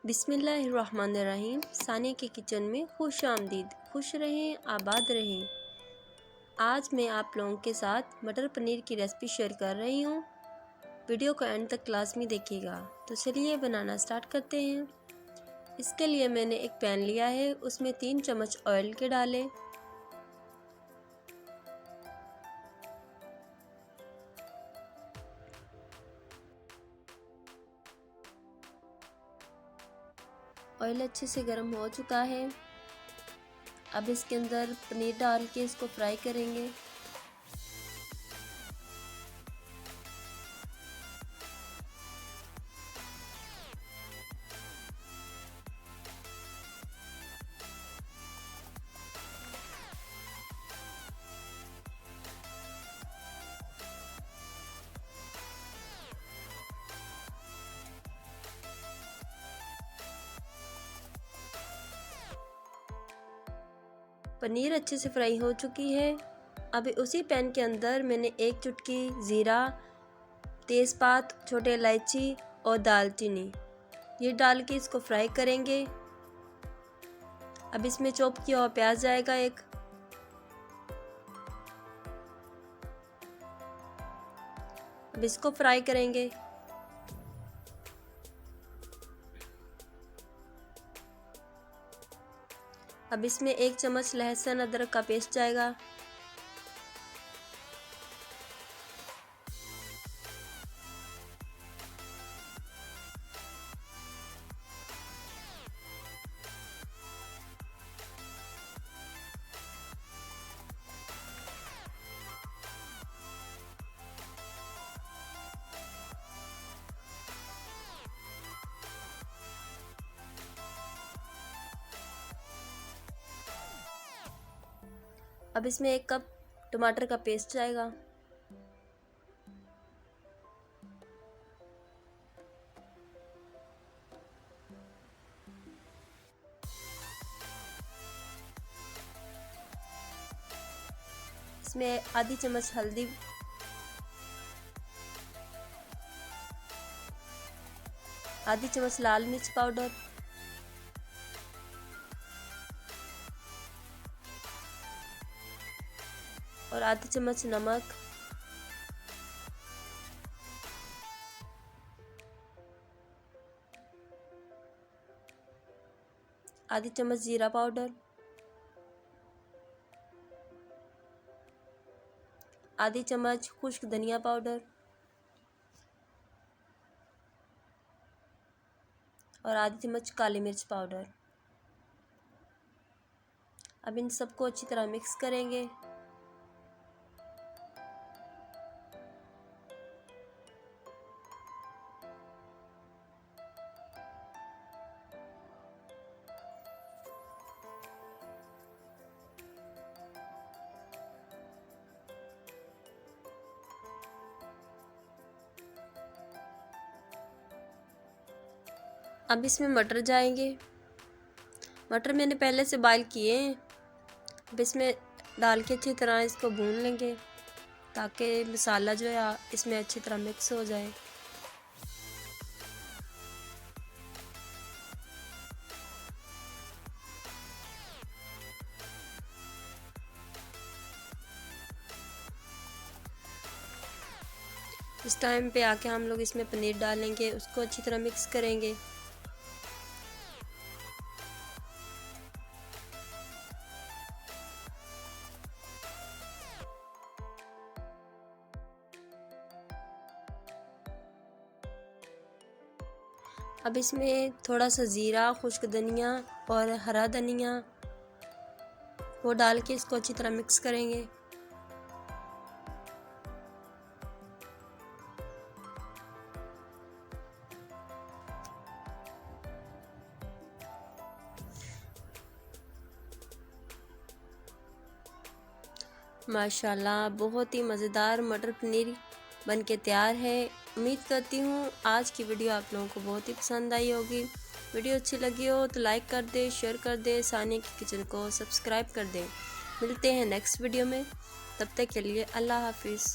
बिस्मिल्लाहिर्रहमानिर्रहीम। सानिया के किचन में खुश आमदीद। खुश रहें, आबाद रहें। आज मैं आप लोगों के साथ मटर पनीर की रेसिपी शेयर कर रही हूँ। वीडियो को एंड तक क्लास में देखिएगा। तो चलिए बनाना स्टार्ट करते हैं। इसके लिए मैंने एक पैन लिया है, उसमें 3 चम्मच ऑयल के डालें। ऑयल अच्छे से गर्म हो चुका है। अब इसके अंदर पनीर डाल के इसको फ्राई करेंगे। पनीर अच्छे से फ्राई हो चुकी है। अब उसी पैन के अंदर मैंने 1 चुटकी ज़ीरा, तेज़पात, छोटे इलायची और दालचीनी ये डाल के इसको फ्राई करेंगे। अब इसमें चॉप किया हुआ प्याज जाएगा एक। अब इसको फ्राई करेंगे। अब इसमें 1 चम्मच लहसुन अदरक का पेस्ट जाएगा। अब इसमें 1 कप टमाटर का पेस्ट जाएगा। इसमें आधी चम्मच हल्दी, आधी चम्मच लाल मिर्च पाउडर, और आधी चम्मच नमक, आधी चम्मच जीरा पाउडर, आधी चम्मच खुश्क धनिया पाउडर और आधी चम्मच काली मिर्च पाउडर। अब इन सबको अच्छी तरह मिक्स करेंगे। अब इसमें मटर जाएंगे। मटर मैंने पहले से बॉईल किए हैं। अब इसमें डाल के अच्छी तरह इसको भून लेंगे ताकि मसाला जो है इसमें अच्छी तरह मिक्स हो जाए। इस टाइम पे आके हम लोग इसमें पनीर डालेंगे, उसको अच्छी तरह मिक्स करेंगे। अब इसमें थोड़ा सा ज़ीरा, खुश्क धनिया और हरा धनिया वो डाल के इसको अच्छी तरह मिक्स करेंगे। माशाल्लाह बहुत ही मज़ेदार मटर पनीर बनके तैयार है। उम्मीद करती हूँ आज की वीडियो आप लोगों को बहुत ही पसंद आई होगी। वीडियो अच्छी लगी हो तो लाइक कर दे, शेयर कर दे, सानिया की किचन को सब्सक्राइब कर दे। मिलते हैं नेक्स्ट वीडियो में, तब तक के लिए अल्लाह हाफिज़।